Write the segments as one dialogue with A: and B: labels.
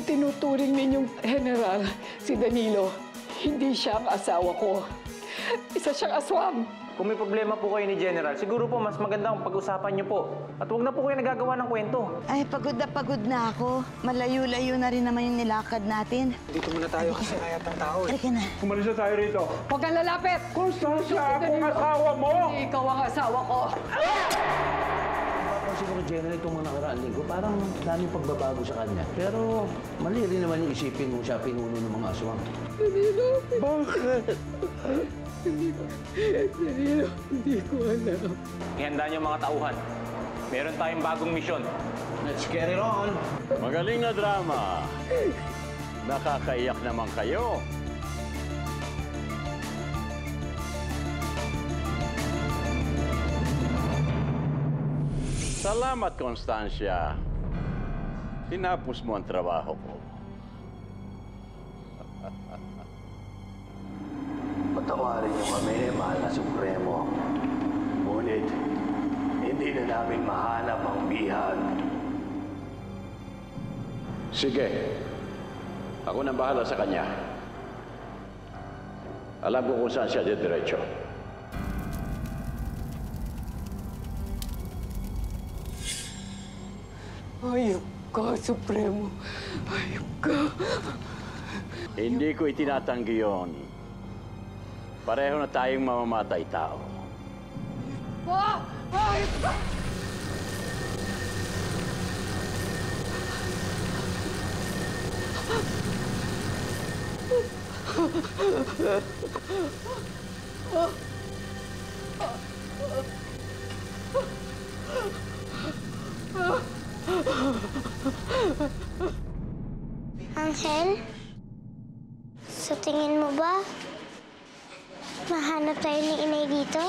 A: tinuturing ninyong general, si Danilo, hindi siya ang asawa ko. Isa siyang aswang.
B: Kung may problema po kayo ni General, siguro po mas magandang pag-usapan niyo po. At huwag na po kayo nagagawa ng kwento.
C: Ay, pagod na ako. Malayo-layo na rin naman yung nilakad natin.
D: Dito muna tayo kasi kaya tang tao eh.
C: Halika na.
D: Umalis na tayo rito.
A: Huwag kang lalapit!
D: Constancia, ako ang asawa mo!
A: Hindi ikaw ang asawa ko.
E: Napapansin ko, General, itong mga nakaraang linggo, parang daming pagbabago sa kanya. Pero mali rin naman yung isipin kung siya pinuno ng mga aswang.
D: Bakit?
A: Danilo, hindi ko alam.
B: Ihanda niyo mga tauhan. Meron tayong bagong misyon.
E: Let's carry on!
F: Magaling na drama. Nakakaiyak naman kayo. Salamat, Constancia. Tinapos mo ang trabaho ko.
E: Patawarin niyo kami, mahal na Supremo. Ngunit, hindi na namin mahanap ang bihag. Sige. Ako nang bahala sa kanya. Alam ko kung saan siya diretso.
A: Ayok ka, Supremo. Ayok ka.
F: Hindi ko itinatanggi yun. Pareho na tayong mamamatay tao.
A: Ayok ka!
G: Angel? Sa tingin mo ba, mahanap tayo ni Inay dito?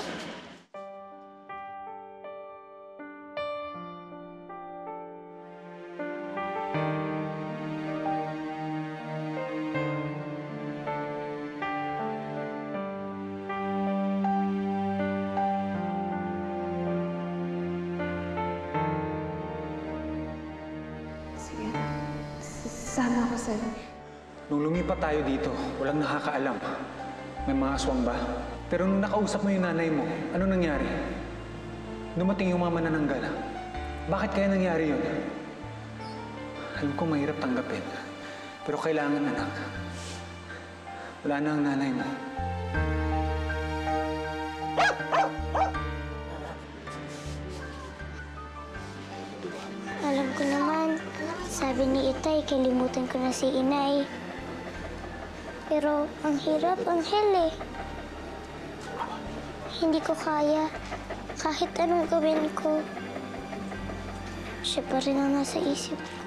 H: Sige. Sama ako sa'yo.
D: Nung lumipat tayo dito, walang nakakaalam. May mga aswang ba? Pero nung nakausap mo yung nanay mo, ano nangyari? Dumating yung mga manananggal. Bakit kaya nangyari yun? Alam ko mahirap tanggapin. Pero kailangan, anak. Wala na ang nanay mo.
G: Alam ko naman, sabi ni Itay, kalimutan ko na si Inay. Pero ang hirap, Angel eh. Hindi ko kaya. Kahit anong gawin ko, siya pa rin ang nasa isip ko.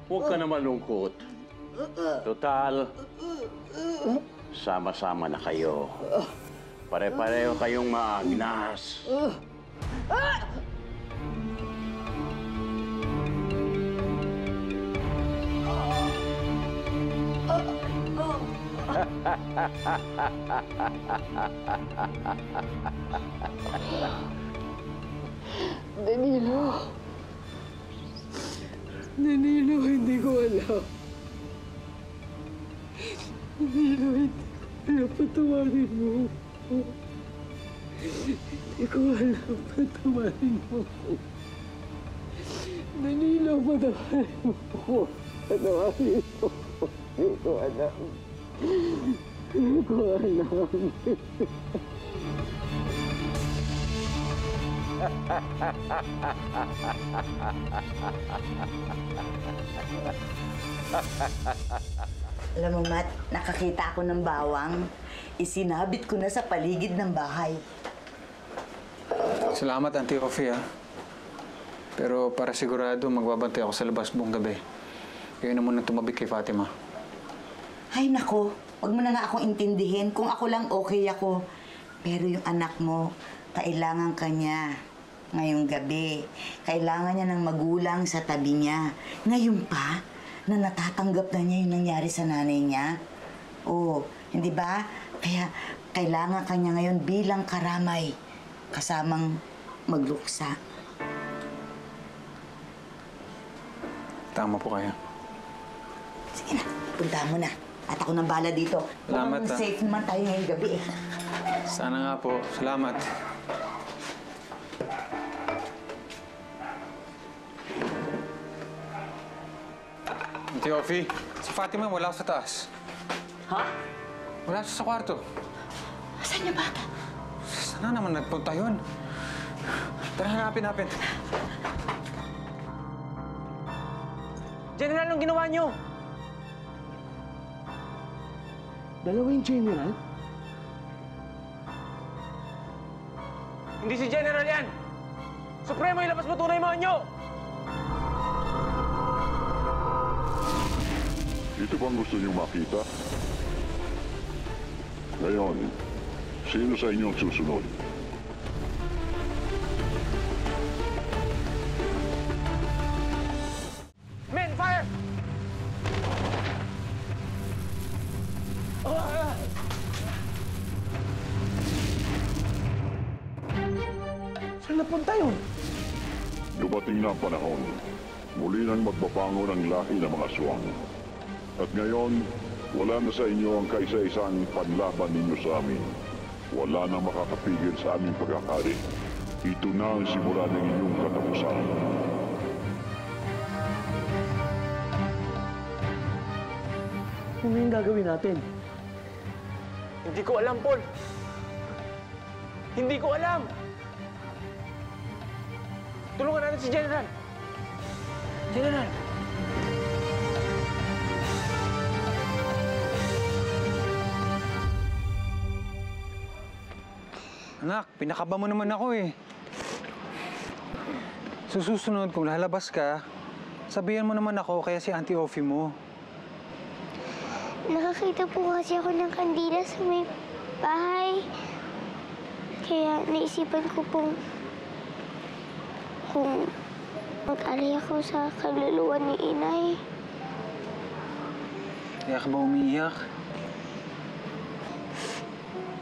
F: Huwag ka na malungkot. Total, sama-sama na kayo. Pare-pareho kayong maagnas.
A: Danilo. Danilo, hindi ko alam. Danilo, hindi ko alam. Patawarin mo ako. Hindi ko alam. Patawarin mo ako. Danilo, patawarin mo ako. Patawarin mo ako. Hindi ko alam. Hindi ko alam.
C: Alam mo, Matt, nakakita ako ng bawang. Isinabit ko na sa paligid ng bahay.
D: Salamat, Auntie Ophie, ha? Pero para sigurado, magbabantay ako sa labas buong gabi. Kayo na muna tumabi kay Fatima.
C: Ay, nako. Huwag mo na nga akong intindihin. Kung ako lang, okay ako. Pero yung anak mo, kailangan ka niya ngayong gabi. Kailangan niya ng magulang sa tabi niya. Ngayon pa, na natatanggap na niya yung nangyari sa nanay niya. Oo, hindi ba? Kaya kailangan ka niya ngayon bilang karamay. Kasamang magluksa.
D: Tama po kayo.
C: Sige na, punta mo na. At ako nang bala dito.
D: Salamat,
C: Mukhang safe naman tayo ngayong gabi eh.
D: Sana nga po. Salamat. Auntie Offie, si Fatima wala sa taas.
C: Ha?
D: Wala siya sa kwarto.
C: Asan niya bata?
D: Sana naman nagpunta yun. Tara, hanapin.
B: General, anong ginawa niyo?
A: Dalawang general?
B: Hindi si General yan! Supremo, ilabas mo tunay mo anyo!
I: Ito bang gusto niyong makita? Ngayon, sino sa inyo ang susunod?
B: Men, fire!
A: Saan napunta yun?
I: Dumating na ang panahon. Muli nang magbabango ng lahi ng mga aswang. At ngayon, wala na sa inyo ang kaisa-isang panlaban ninyo sa amin. Wala na makakapigil sa aming pagkakari. Ito na ang simula ng inyong katapusan.
A: Ano yung gagawin natin?
B: Hindi ko alam, Paul. Hindi ko alam. Tulungan natin si General. General!
D: Anak, pinakaba mo naman ako eh. Sa susunod, kung lalabas ka, sabihan mo naman ako kaya si Auntie Offie mo.
G: Nakakita po kasi ako ng kandila sa may bahay. Kaya naisipan ko kung mag-alay ako sa kaluluwa ni Inay.
D: Kaya ka ba umiiyak?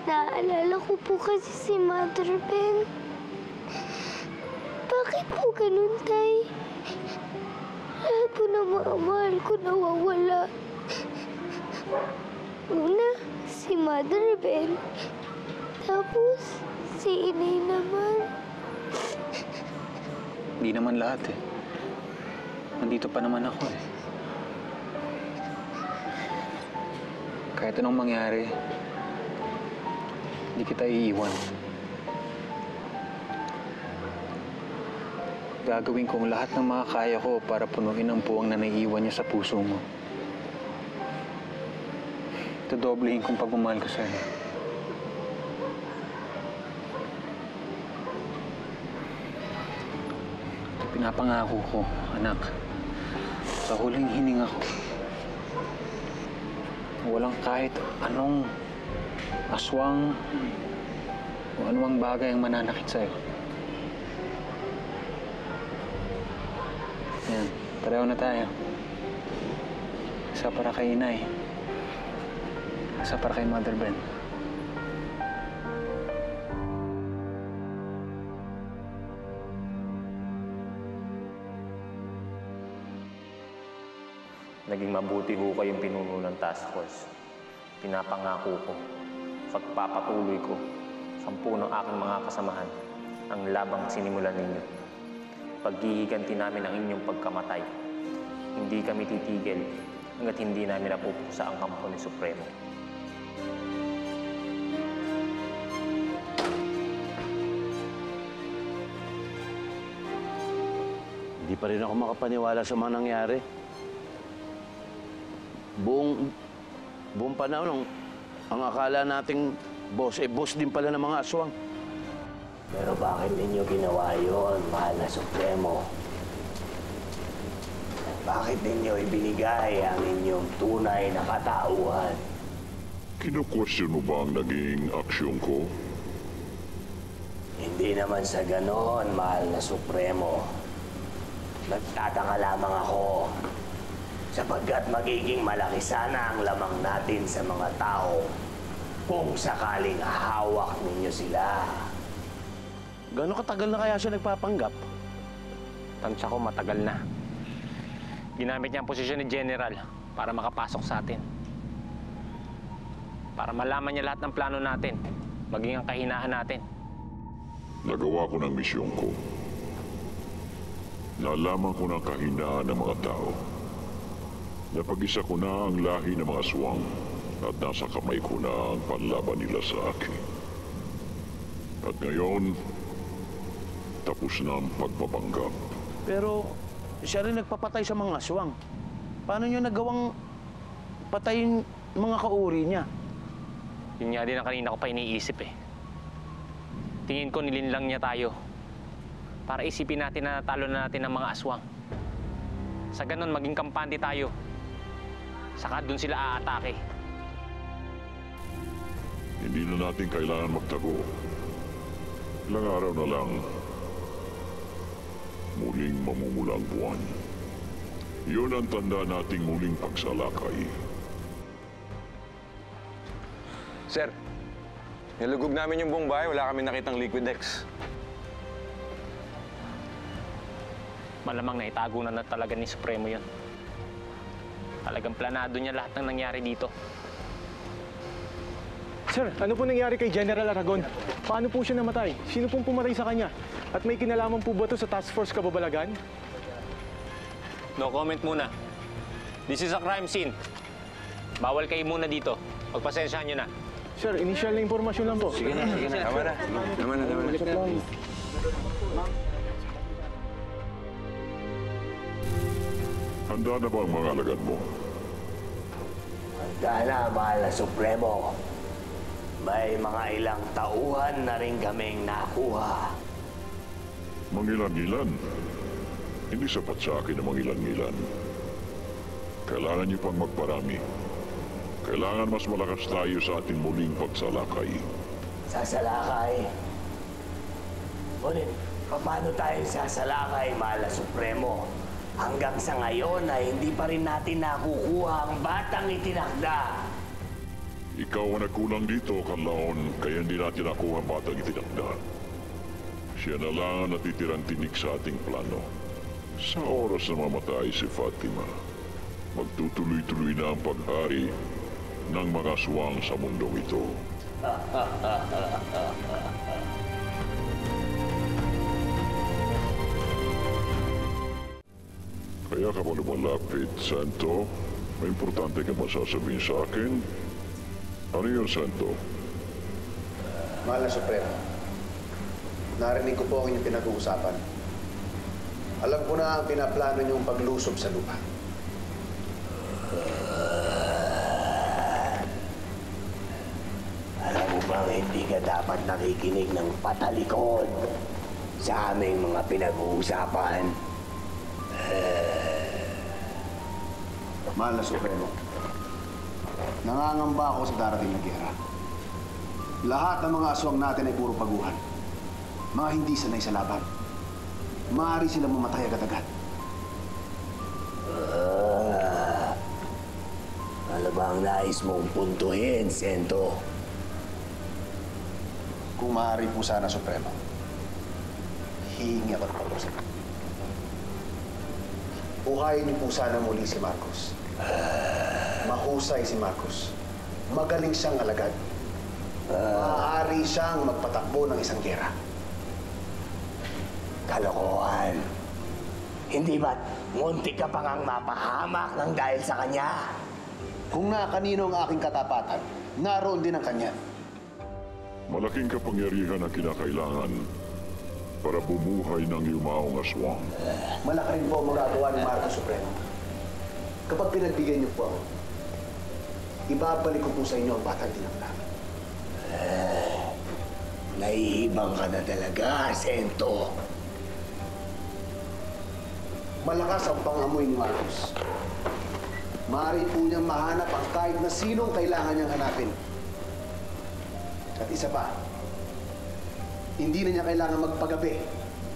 G: Naalala ko po kasi si Mother Ben. Bakit po ganun, Tay? Lahat po ng mga mahal ko nawawala. Una, si Mother Ben. Tapos, si Inay naman.
D: Hindi naman lahat eh. Nandito pa naman ako eh. Kahit anong mangyari, hindi kita iiwan. Gagawin kong lahat ng makakaya ko para punuin ang puwang na naiiwan niya sa puso mo. Dodoblehin kong pagmamahal ko sa'yo. Pinapangako ko, anak, sa huling hininga ko, walang kahit anong aswang o anumang bagay ang mananakit sa'yo. Yan, pareho na tayo. Isa para kay Inay. Isa para kay Mother Ben.
B: Naging mabuti ho kayong pinuno ng task force. Pinapangako ko, pagpapatuloy ko, 10 ng aking mga kasamahan ang labang sinimulan ninyo. Paghihiganti namin ang inyong pagkamatay. Hindi kami titigil hanggat hindi namin napupusa ang kampo ni Supremo.
E: Hindi pa rin ako makapaniwala sa mga nangyari. Buong panahon, ang akala nating boss, boss din pala ng mga aswang.
J: Pero bakit ninyo ginawa yun, mahal na Supremo?
E: Bakit ninyo ibinigay ang inyong tunay na katauhan?
I: Kinukwestiyon mo ba ang naging aksyon ko?
E: Hindi naman sa ganon, mahal na Supremo. Nagtataka lamang ako sapagkat magiging malaki sana ang lamang natin sa mga tao kung sakaling hawak ninyo sila.
J: Gano'ng katagal na kaya siya nagpapanggap?
B: Tansya ko matagal na. Ginamit niya ang posisyon ni General para makapasok sa atin. Para malaman niya lahat ng plano natin, maging ang kahinaan natin.
I: Nagawa ko ng misyon ko. Nalaman ko ng kahinaan ng mga tao. Napag-isa ko na ang lahi ng mga aswang at nasa kamay ko na ang panlaban nila sa akin. At ngayon, tapos na ang pagpapanggap.
J: Pero siya rin nagpapatay sa mga aswang. Paano niyo nagawang patayin mga kauri niya?
B: Yun nga din ang kanina ko pa iniisip eh. Tingin ko nilinlang niya tayo para isipin natin na natalo na natin ang mga aswang. Sa ganun, maging kampante tayo. Saka dun sila aatake.
I: Hindi na natin kailangan magtago. Ilang araw na lang, muling mamumula ang buwan. Yun ang tanda nating muling pagsalakay.
K: Sir, nilugog namin yung buong bahay. Wala kami nakitang Liquidex.
B: Malamang na itago na talaga ni Supremo yun. Talagang planado niya lahat ng nangyari dito.
L: Sir, ano po nangyari kay General Aragon? Paano po siya namatay? Sino pong pumatay sa kanya? At may kinalaman po ba ito sa Task Force Kababalagan?
B: No comment muna. This is a crime scene. Bawal kayo muna dito. Pagpasensyahan nyo na.
L: Sir, initial na impormasyon lang po.
K: Sige na. Tama na.
I: Handa na ba ang mga alagad mo?
E: Handa na, mahal na Supremo. May mga ilang tauhan na rin kaming nakuha.
I: Mangilan-ngilan. Hindi sapat sa akin ang mangilan-ngilan. Kailangan niyo pang magparami. Kailangan mas malakas tayo sa ating muling pagsalakay.
E: Sasalakay? Ngunit, paano tayo sasalakay, mahal na Supremo? Hanggang sa ngayon ay hindi pa rin natin nakukuha ang batang itinakda.
I: Ikaw ang nagkulang dito, Kanlaon, kaya hindi natin nakuha ang batang itinakda. Siya na lang ang natitirang tinik sa ating plano. Sa oras na mamatay si Fatima, magtutuloy-tuloy na ang paghari ng mga aswang sa mundong ito. Kaya ka pa lumalapit, Santo? May importante ka masasabihin sa akin? Ano yun, Santo?
M: Mahal na Supremo, narinig ko po ang inyong pinag-uusapan. Alam ko na ang pinaplano niyong paglusob sa lupa.
E: Alam mo bang hindi ka dapat nakikinig ng patalikod sa aming mga pinag-uusapan?
M: Mahal na Supremo, nangangamba ako sa darating na giyera. Lahat ng mga aswang natin ay puro paguhan. Mga hindi sanay sa laban. Maaari silang mamatay agad-agad.
E: Ano ba ang nais mong puntuhin, Sento?
M: Kung maaari po sana, Supremo, hihingi ako ng pag-usap. Buhayin niyo po sana muli si Marcos. Mahusay si Marcos. Magaling siyang alagad. Maaari siyang magpatakbo ng isang giyera.
E: Kalokohan. Hindi ba't muntik ka pang ang mapahamak ng dahil sa kanya?
M: Kung na kanino ang aking katapatan, naroon din ang kanya.
I: Malaking kapangyarihan ang kinakailangan para bumuhay ng yumaong aswang.
M: Malaki rin po ang magagawa ni Marcos Supremo. Kapag pinagbigyan niyo po ako, ibabalik ko po sa inyo ang batang tinakda.
E: Naiibang ka na talaga, Sento.
M: Malakas ang pangamoy ni Marcos. Maaari po niyang mahanap ang kahit na sinong kailangan niyang hanapin. At isa pa, hindi na niya kailangan magpagabi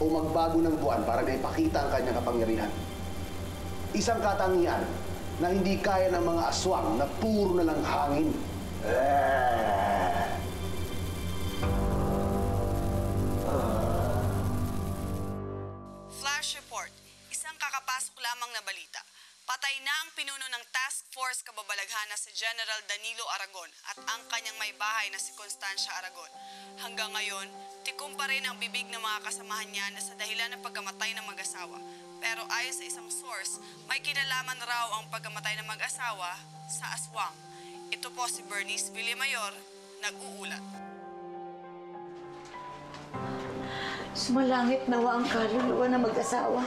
M: o magbago ng buwan para na ipakita ang kanyang kapangyarihan. Isang katangian na hindi kaya ng mga aswang na puro na lang hangin.
N: Flash report. Isang kakapasok lamang na balita. Patay na ang pinuno ng Task Force Kababalaghan na si General Danilo Aragon at ang kanyang may bahay na si Constancia Aragon. Hanggang ngayon, tikom pa rin ang bibig ng mga kasamahan niya na sa dahilan ng pagkamatay ng mag-asawa. Pero ayon sa isang source, may kinalaman raw ang pagkamatay ng mag-asawa sa aswang. Ito po si Bernice Villamayor, nag-uulat.
C: Sumalangit nawa ang kaluluwa ng mag-asawa.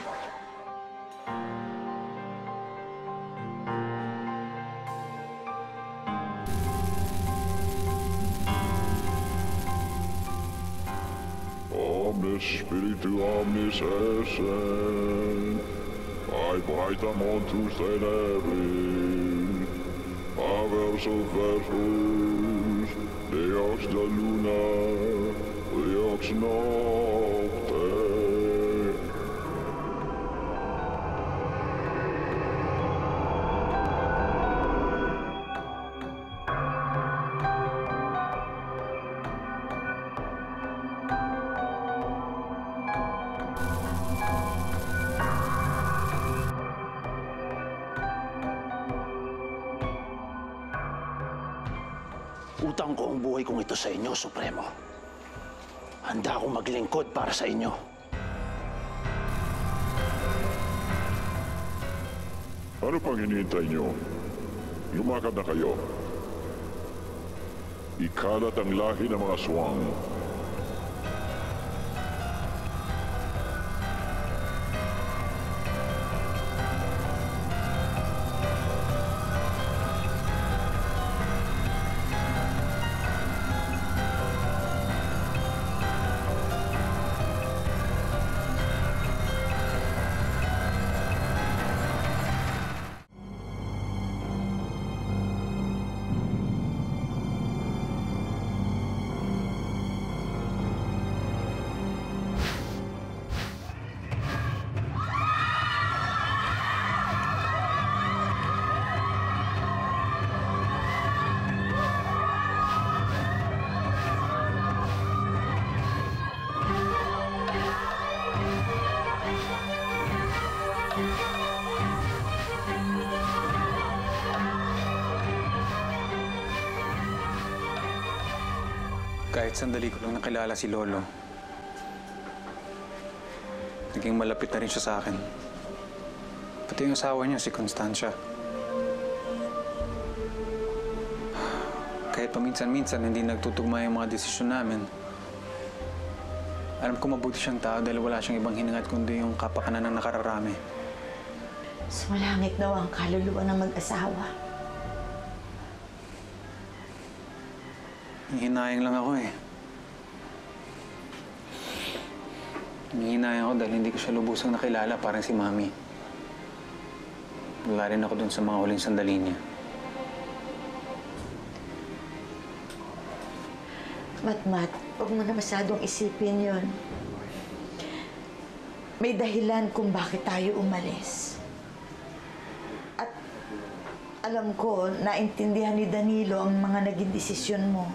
I: Omnis Spiritu omnis esse, aequaetam montus tenebris, aversus versus, Deox de luna, Deox nocte.
J: Utang ko ang buhay kong ito sa inyo, Supremo. Handa akong maglingkod para sa inyo.
I: Ano pang hinihintay niyo? Lumakad na kayo. Ikalat ang lahi ng mga aswang.
D: Kahit sandali ko lang nakilala si Lolo, naging malapit na rin siya sa akin. Pati yung asawa niya, si Constancia. Kahit paminsan-minsan hindi nagtutugma yung mga desisyon namin, alam ko mabuti siyang tao dahil wala siyang ibang hiningat kundi yung kapakanan ng nakararami.
C: Sumalangit daw ang kaluluwa ng mag-asawa.
D: Hinayang lang ako eh. Hinayang ako dahil hindi ko siya lubusang nakilala, parang si Mami. Wala rin ako dun sa mga huling sandali niya.
C: Mat, huwag mo na masyadong isipin yon. May dahilan kung bakit tayo umalis. At alam ko, naintindihan ni Danilo ang mga naging desisyon mo.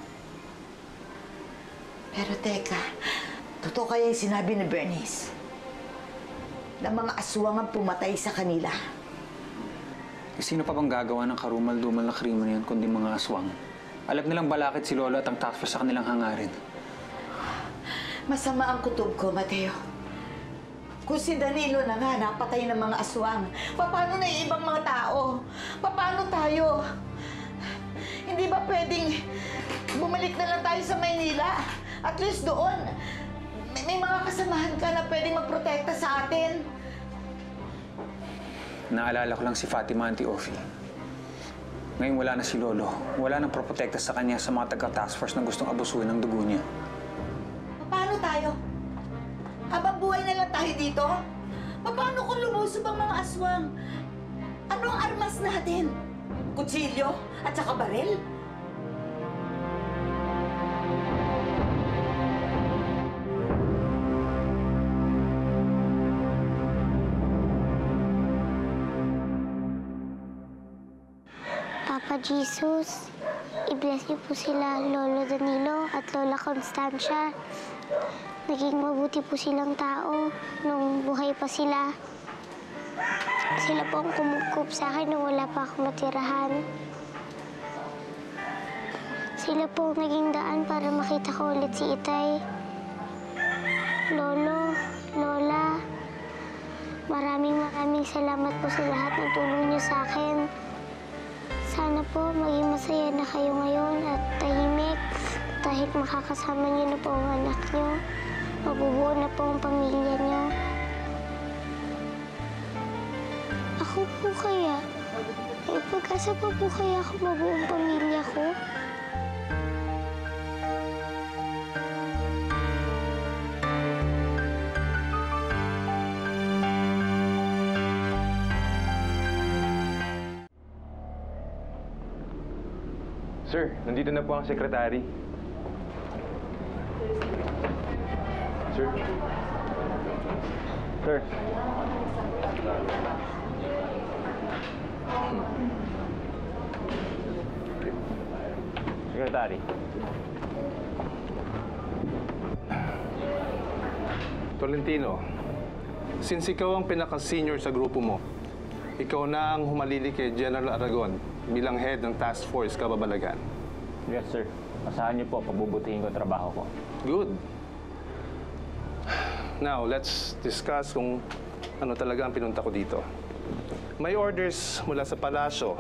C: Pero teka, totoo kaya yung sinabi ni Bernice na mga aswang ang pumatay sa kanila?
D: Sino pa bang gagawa ng karumal-dumal na krimen yan kundi mga aswang? Alam nilang balakid si Lolo at ang task force sa kanilang hangarin.
C: Masama ang kutob ko, Mateo. Kung si Danilo na nga napatay ng mga aswang, paano na yung ibang mga tao? Paano tayo? Hindi ba pwedeng bumalik na lang tayo sa Maynila? At least doon, may mga kasamahan ka na pwedeng magprotekta sa atin.
D: Naalala ko lang si Fatima Auntie Ophie. Ngayon wala na si Lolo. Wala nang protekta sa kanya sa mga taga-task force na gustong abusuhin ng dugo niya.
C: Paano tayo? Habang buhay na lang tayo dito? Paano kung lumusob ang mga aswang? Ano ang armas natin? Kutsilyo at saka baril?
G: Papa Jesus, i-bless niyo po sila Lolo Danilo at Lola Constancia. Naging mabuti po silang tao nung buhay pa sila. Sila po ang kumukup sa akin nung wala pa akong matirahan. Sila po ang naging daan para makita ko ulit si Itay. Lolo, Lola, maraming salamat po sa lahat ng tulong niyo sa akin. Sana po maging masaya na kayo ngayon at tahimik dahil makakasama niyo na po ang anak niyo. Mabubuo na po ang pamilya niyo. Ako po kaya? May pag-asa pa po kaya ako mabuo ang pamilya ko?
K: Sir, nandito na po ang sekretary. Sir? Sir?
B: Secretary.
O: Tolentino, since ikaw ang pinaka-senior sa grupo mo, ikaw na ang humalili kay General Aragon bilang head ng task force Kababalaghan.
B: Yes, sir. Asahan niyo po, pagbubutihin ko ang trabaho ko.
O: Good. Now, let's discuss kung ano talaga ang pinunta ko dito. May orders mula sa palasyo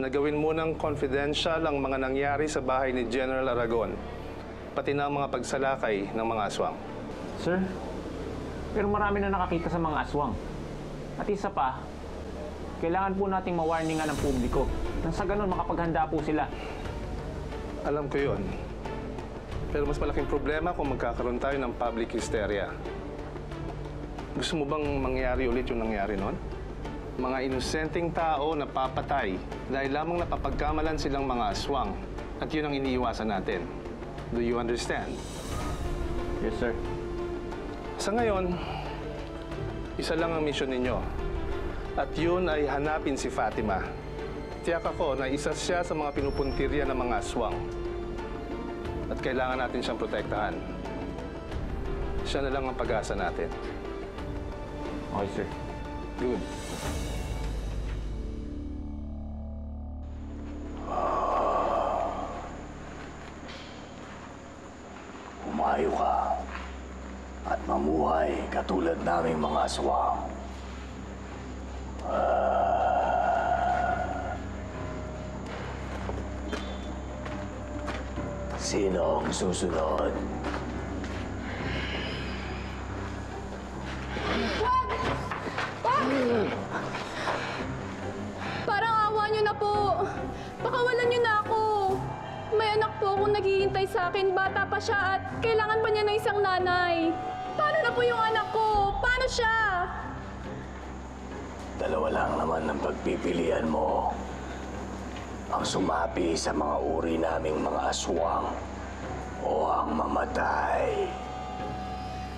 O: na gawin munang confidential ang mga nangyari sa bahay ni General Aragon, pati na ang mga pagsalakay ng mga aswang.
B: Sir, pero marami na nakakita sa mga aswang. At isa pa, kailangan po nating ma-warningan ng publiko nang sa ganun makapaghanda po sila.
O: Alam ko yun. Pero mas malaking problema kung magkakaroon tayo ng public hysteria. Gusto mo bang mangyari ulit yung nangyari noon? Mga inosenteng tao na papatay dahil lamang napapagkamalan silang mga aswang. At yun ang iniiwasan natin. Do you understand?
B: Yes, sir.
O: Sa ngayon, isa lang ang mission ninyo. At yun ay hanapin si Fatima. Tiyak ako na isa siya sa mga pinupuntirya ng mga aswang. At kailangan natin siyang protektahan. Siya na lang ang pag-asa natin.
B: Okay, sir.
O: Good.
E: Umayo ka at mamuhay katulad naming mga aswang. Sino ang susunod?
H: Wag! Parang awa niyo na po. Pakawalan niyo na ako. May anak po akong naghihintay sa akin. Bata pa siya at kailangan pa niya ng isang nanay. Paano na po yung anak ko? Paano siya?
E: Dalawa lang naman ang pagpipilian mo. Ang sumapi sa mga uri naming mga aswang o ang mamatay.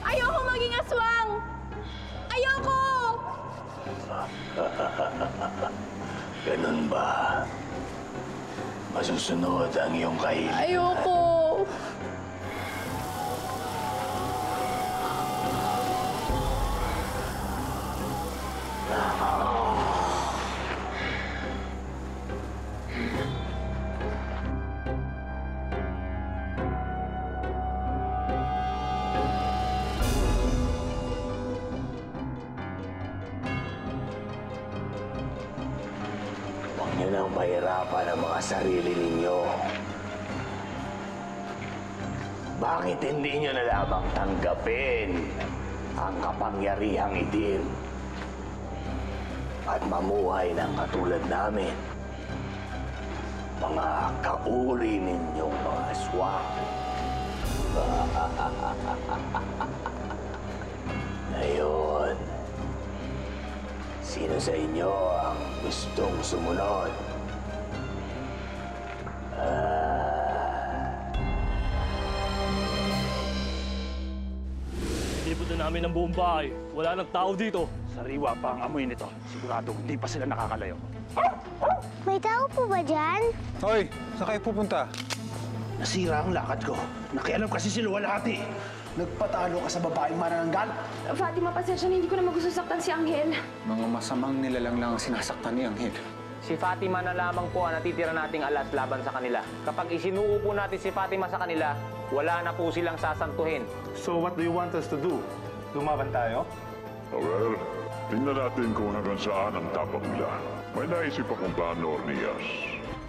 H: Ayoko maging aswang! Ayoko!
E: Ganun ba? Masusunod ang iyong kahilingan.
H: Ayoko!
E: Huwag niyo nang pahirapan ang mga sarili ninyo. Bakit hindi niyo na lamang tanggapin ang kapangyarihang itim at mamuhay ng katulad namin? Mga kauri ninyong mga aswang. Ngayon, Sino sa inyo ang gustong sumunod?
P: Inibutan namin ang buong bahay. Wala nang tao dito. Sariwa pa ang amoy nito. Sigurado hindi pa sila nakakalayo.
G: May tao po ba dyan?
D: Hoy, saan kayo pupunta?
J: Nasira ang lakad ko. Nakialam kasi si Luwalhati.
M: Nagpatalo ka sa babaeng manananggal?
H: Fatima, pasensya na, hindi ko naman gusto saktan si Angel.
D: Mga masamang nilalang lang ang sinasaktan ni Angel.
B: Si Fatima na lamang po ang natitira nating alas laban sa kanila. Kapag isinuo po natin si Fatima sa kanila, wala na po silang sasantuhin.
O: So what do you want us to do? Lumaban tayo?
I: Well, tingnan natin kung hanggang saan ang tapang nila. May naisip akong plano, Ornias.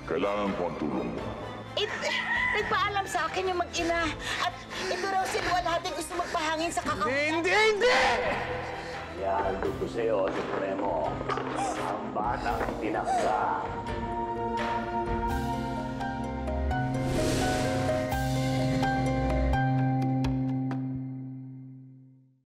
I: Kailangan ko ang tulong mo.
C: Nagpaalam sa akin yung mag-ina. At ito raw si Luwalhati gusto magpahangin sa kakao.
E: Hindi! Yan, ko sa'yo, Supremo. Ang batang tinaksa